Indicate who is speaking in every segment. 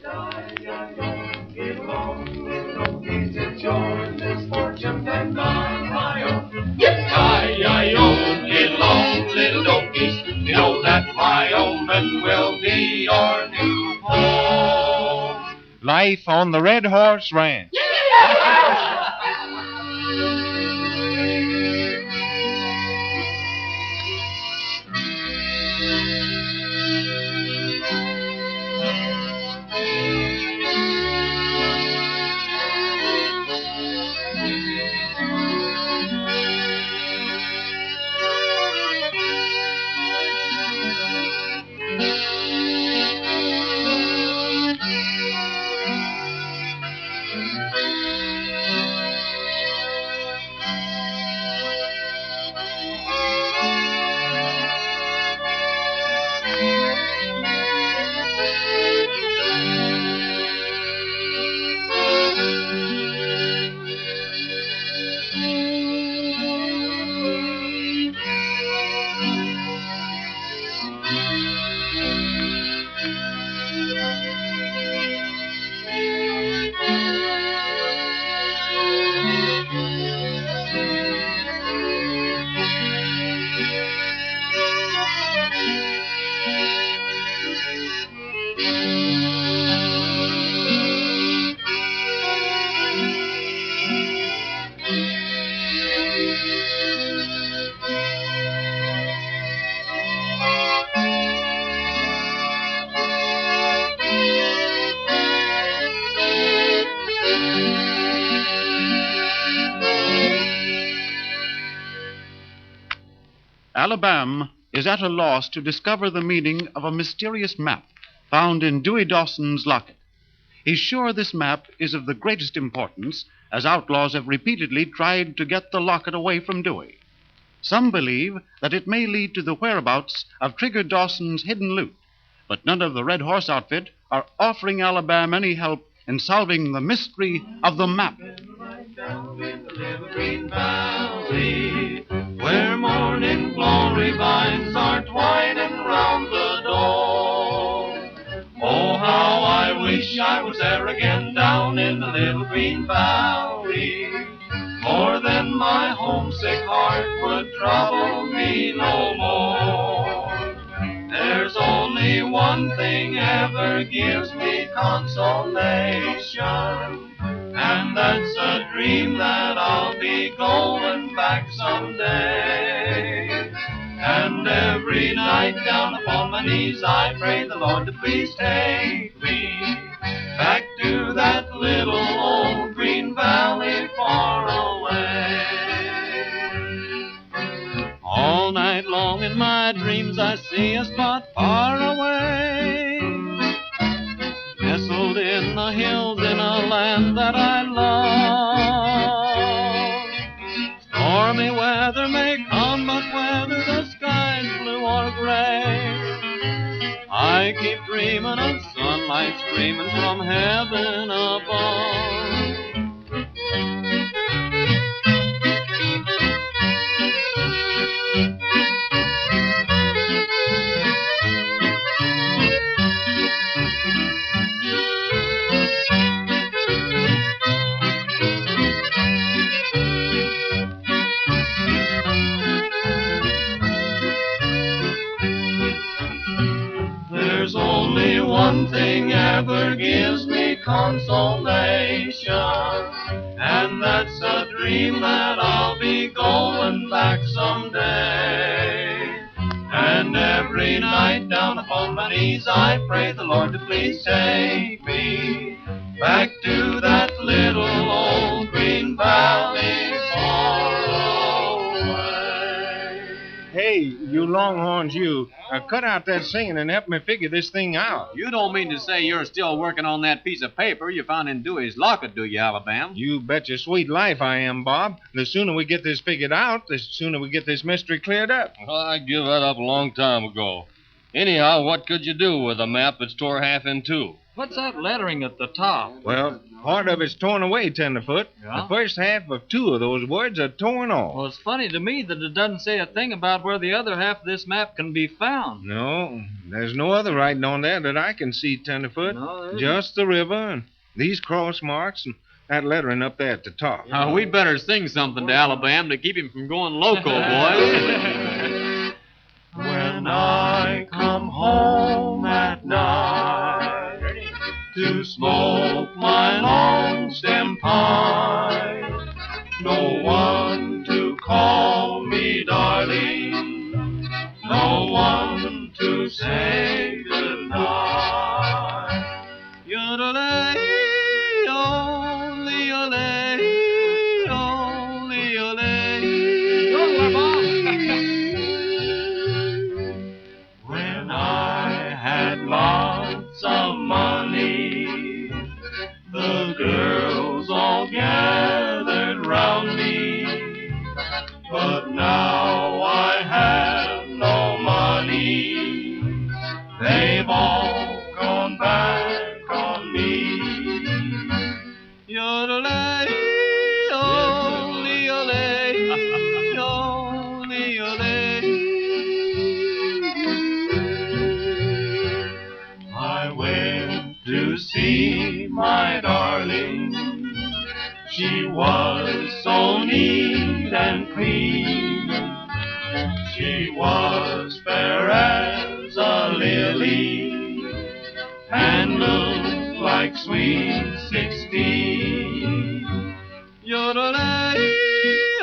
Speaker 1: Get along, little donkeys, it's your misfortune and not my own. Yippee-yi-yi-yo, get along, little donkeys, you know that my omen will be your new home.
Speaker 2: Life on the Red Horse Ranch. Alabam is at a loss to discover the meaning of a mysterious map found in Dewey Dawson's locket. He's sure this map is of the greatest importance, as outlaws have repeatedly tried to get the locket away from Dewey. Some believe that it may lead to the whereabouts of Trigger Dawson's hidden loot, but none of the Red Horse outfit are offering Alabam any help in solving the mystery of the map.
Speaker 1: Down in the little green valley, where morning glory vines are twining round the door. Oh, how I wish I was there again down in the little green valley, for then my homesick heart would trouble me no more. There's only one thing ever gives me consolation, and that's a dream that I'll be going back someday. And every night down upon my knees I pray the Lord to please take me back to that little old green valley far away. All night long in my dreams I see a spot far away, nestled in the hills in a land that I love. Stormy weather may come, but whether the sky's blue or gray, I keep dreaming of sunlight streaming from heaven above. There's only one thing ever gives me consolation, and that's a dream that I'll be going back someday. And every night down upon my knees I pray the Lord to please take me back to that little old green valley far away.
Speaker 2: Hey, you longhorns, you. Cut out that singing and help me figure this thing out.
Speaker 3: You don't mean to say you're still working on that piece of paper you found in Dewey's locket, do you, Alabam?
Speaker 2: You bet your sweet life I am, Bob. The sooner we get this figured out, the sooner we get this mystery cleared up.
Speaker 4: Well, I give that up a long time ago. Anyhow, what could you do with a map that's tore half in two? What's that lettering at the top?
Speaker 5: Well, part of it's torn away, Tenderfoot.
Speaker 4: Yeah?
Speaker 5: The first half of 2 of those words are torn off.
Speaker 4: Well, it's funny to me that it doesn't say a thing about where the other half of this map can be found.
Speaker 5: No, there's no other writing on there that I can see, Tenderfoot.
Speaker 4: No, there isn't.
Speaker 5: Just the river and these cross marks and that lettering up there at the top.
Speaker 3: We'd better sing something to Alabam to keep him from going loco, boys.
Speaker 1: When I come home at night to smoke my long stem pipe, no one to call me darling, no one to say goodnight. Yodelay, only olay, only olay. When I had lots of money, the girls all gathered round me. But now I have no money, they've all gone back on me. Yodelay, only olay, only olay. I went to see my darling, she was so neat and clean. She was fair as a lily and looked like sweet 16. Yodelay,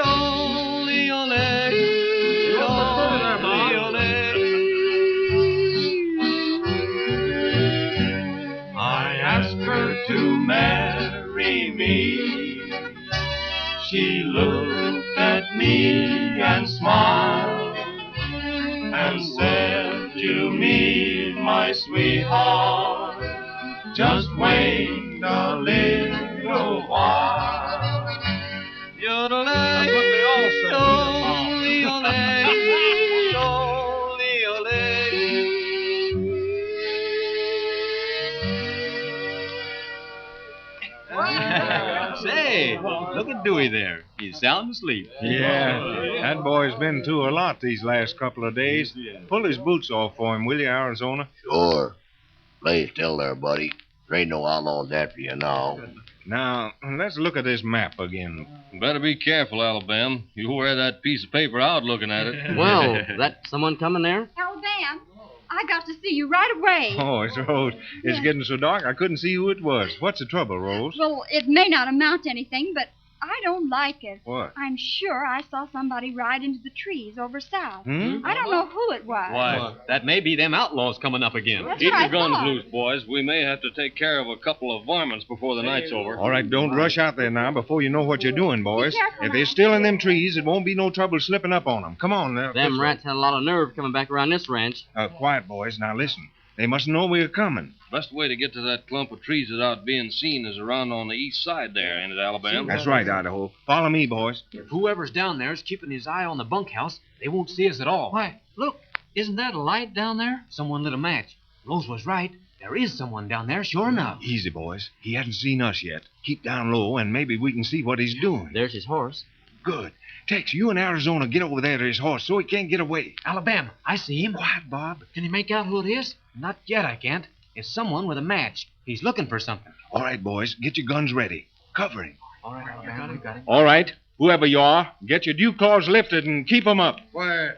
Speaker 1: only olay, only olay. I asked her to marry me. She looked at me and smiled and said to me, my sweetheart, just wait a little while. Yodelay, only olay, only olay.
Speaker 3: Say, look at Dewey there. He's sound asleep.
Speaker 5: Yeah, that boy's been through a lot these last couple of days. Pull his boots off for him, will you, Arizona?
Speaker 6: Sure. Lay still there, buddy. There ain't no outlaws after you now.
Speaker 5: Now, let's look at this map again.
Speaker 7: Better be careful, Alabam. You wear that piece of paper out looking at it.
Speaker 8: Well, that someone coming there?
Speaker 9: Alabam, I got to see you right away.
Speaker 5: Oh, it's Rose. It's getting so dark I couldn't see who it was. What's the trouble, Rose?
Speaker 9: Well, it may not amount to anything, but I don't like it.
Speaker 5: What?
Speaker 9: I'm sure I saw somebody ride into the trees over south.
Speaker 5: Hmm?
Speaker 9: I don't know who it was.
Speaker 3: Why, that may be them outlaws coming up again.
Speaker 9: That's
Speaker 7: Keep
Speaker 9: what
Speaker 7: your
Speaker 9: I
Speaker 7: guns
Speaker 9: thought.
Speaker 7: loose, boys. We may have to take care of a couple of varmints before the night's over.
Speaker 5: All right, don't rush out there now before you know what you're doing, boys.
Speaker 9: Be careful
Speaker 5: If
Speaker 9: now.
Speaker 5: they're still in them trees, it won't be no trouble slipping up on them. Come on now.
Speaker 8: Them rats had a lot of nerve coming back around this ranch.
Speaker 5: Quiet, boys. Now listen. They must know we're coming.
Speaker 7: Best way to get to that clump of trees without being seen is around on the east side there, ain't it, Alabam?
Speaker 5: That's right, Idaho. Follow me, boys.
Speaker 3: If whoever's down there is keeping his eye on the bunkhouse, they won't see us at all. Why, look, isn't that a light down there? Someone lit a match. Rose was right. There is someone down there, sure enough.
Speaker 5: Easy, boys. He hasn't seen us yet. Keep down low, and maybe we can see what he's doing.
Speaker 8: There's his horse.
Speaker 5: Good. Tex, you and Arizona get over there to his horse so he can't get away.
Speaker 3: Alabama, I see him.
Speaker 5: Quiet, Bob.
Speaker 3: Can you make out who it is? Not yet, I can't. It's someone with a match. He's looking for something.
Speaker 5: All right, boys. Get your guns ready. Cover him.
Speaker 3: All right, Alabama, got it.
Speaker 5: All right. Whoever you are, get your dew claws lifted and keep 'em up.
Speaker 6: Why,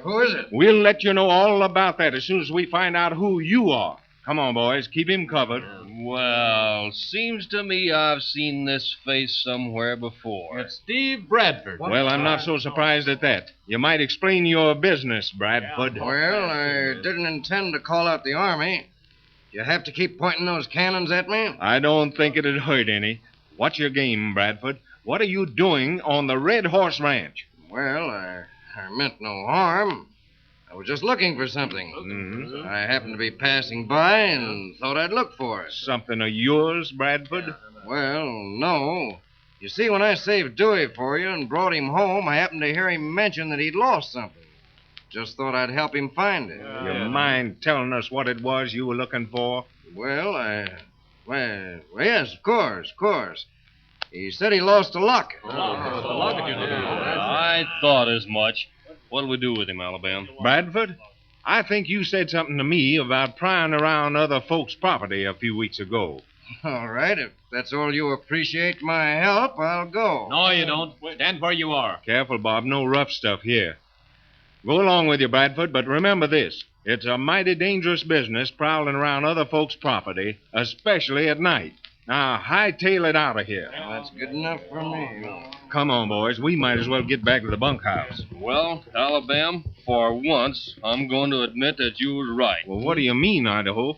Speaker 6: who is it?
Speaker 5: We'll let you know all about that as soon as we find out who you are. Come on, boys. Keep him covered.
Speaker 7: Well, seems to me I've seen this face somewhere before.
Speaker 3: It's Steve Bradford.
Speaker 5: Well, I'm not so surprised at that. You might explain your business, Bradford.
Speaker 6: Well, I didn't intend to call out the army. You have to keep pointing those cannons at me?
Speaker 5: I don't think it'd hurt any. What's your game, Bradford? What are you doing on the Red Horse Ranch?
Speaker 6: Well, I meant no harm. I was just looking for something.
Speaker 5: Mm-hmm.
Speaker 6: I happened to be passing by and thought I'd look for it.
Speaker 5: Something of yours, Bradford?
Speaker 6: Well, no. You see, when I saved Dewey for you and brought him home, I happened to hear him mention that he'd lost something. Just thought I'd help him find it.
Speaker 5: You mind telling us what it was you were looking for?
Speaker 6: Well, yes, of course. He said he lost a locket.
Speaker 7: I thought as much. What'll we do with him, Alabam?
Speaker 5: Bradford, I think you said something to me about prying around other folks' property a few weeks ago.
Speaker 6: All right, if that's all you appreciate my help, I'll go.
Speaker 3: No, you don't. Stand where you are.
Speaker 5: Careful, Bob. No rough stuff here. Go along with you, Bradford, but remember this. It's a mighty dangerous business prowling around other folks' property, especially at night. Now, hightail it out of here.
Speaker 6: That's good enough for me.
Speaker 5: Come on, boys. We might as well get back to the bunkhouse.
Speaker 7: Well, Alabam, for once, I'm going to admit that you were right.
Speaker 5: Well, what do you mean, Idaho?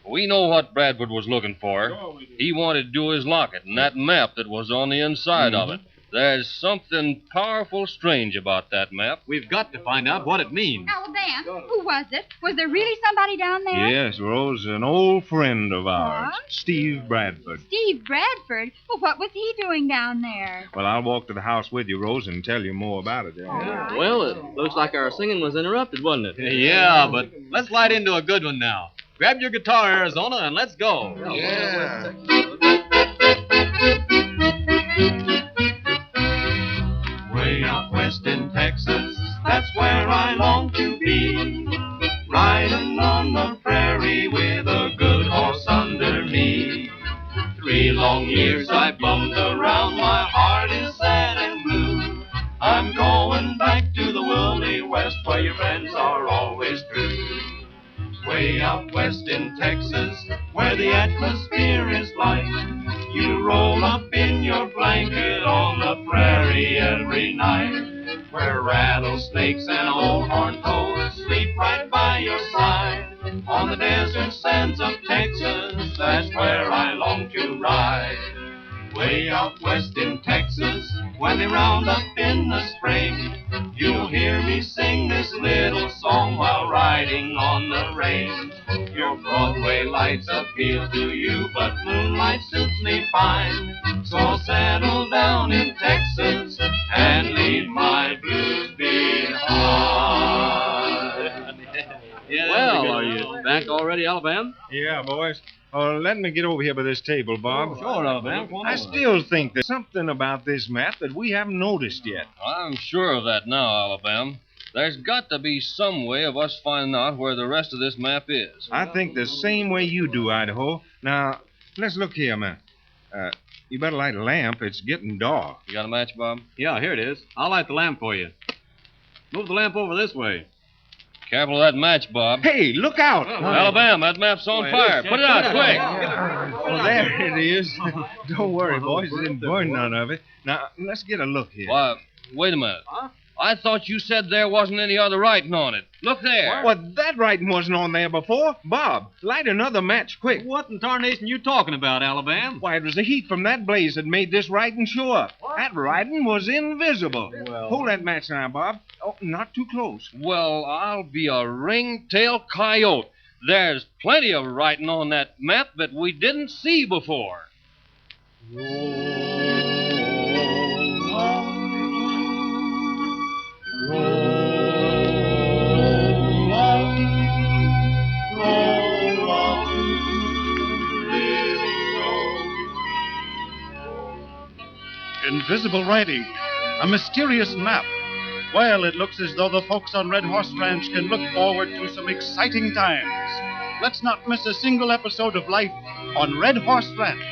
Speaker 7: We know what Bradford was looking for. He wanted to do his locket and that map that was on the inside of it. There's something powerful strange about that map.
Speaker 3: We've got to find out what it means.
Speaker 9: Alabam, who was it? Was there really somebody down there?
Speaker 5: Yes, Rose, an old friend of ours,
Speaker 9: What?
Speaker 5: Steve Bradford.
Speaker 9: Steve Bradford? Well, what was he doing down there?
Speaker 5: Well, I'll walk to the house with you, Rose, and tell you more about it.
Speaker 8: Well, it looks like our singing was interrupted, wasn't it?
Speaker 3: Yeah, but let's light into a good one now. Grab your guitar, Arizona, and let's go.
Speaker 6: Yeah.
Speaker 1: Way out west in Texas, that's where I long to be. Riding on the prairie with a good horse under me. 3 long years I bummed around, my heart is sad and blue. I'm going back to the woolly west where your friends are always true. Way out west in Texas, where the atmosphere is light. You roll up in your blanket on the prairie every night, where rattlesnakes and old horned toads sleep right by your side. On the desert sands of Texas, that's where I long to ride. Way out west in Texas, when they round up in the spring, you'll hear me sing this little song while riding on the range. Your Broadway lights appeal to you, but moonlight suits me fine. So I'll settle down in Texas and leave my blues behind.
Speaker 8: Well, are you back already, Alabam?
Speaker 5: Yeah, boys. Oh, let me get over here by this table, Bob.
Speaker 3: Sure, Alabam.
Speaker 5: I still think there's something about this map that we haven't noticed yet.
Speaker 7: I'm sure of that now, Alabam. There's got to be some way of us finding out where the rest of this map is.
Speaker 5: I think the same way you do, Idaho. Now, let's look here, man. You better light a lamp. It's getting dark.
Speaker 7: You got a match, Bob?
Speaker 3: Yeah, here it is. I'll light the lamp for you. Move the lamp over this way.
Speaker 7: Careful of that match, Bob.
Speaker 5: Hey, look out!
Speaker 7: Alabam, that map's on fire. Put it out, quick.
Speaker 5: Well, there it is. Don't worry, boys. It didn't burn none of it. Now, let's get a look here.
Speaker 7: Why, wait a minute. I thought you said there wasn't any other writing on it. Look there.
Speaker 5: What, that writing wasn't on there before? Bob, light another match quick.
Speaker 3: What in tarnation you talking about, Alabam?
Speaker 5: Why, it was the heat from that blaze that made this writing show up. That writing was invisible. Hold that match now, Bob. Oh, not too close.
Speaker 7: Well, I'll be a ring-tailed coyote. There's plenty of writing on that map that we didn't see before.
Speaker 2: Invisible writing. A mysterious map. Well, it looks as though the folks on Red Horse Ranch can look forward to some exciting times. Let's not miss a single episode of life on Red Horse Ranch.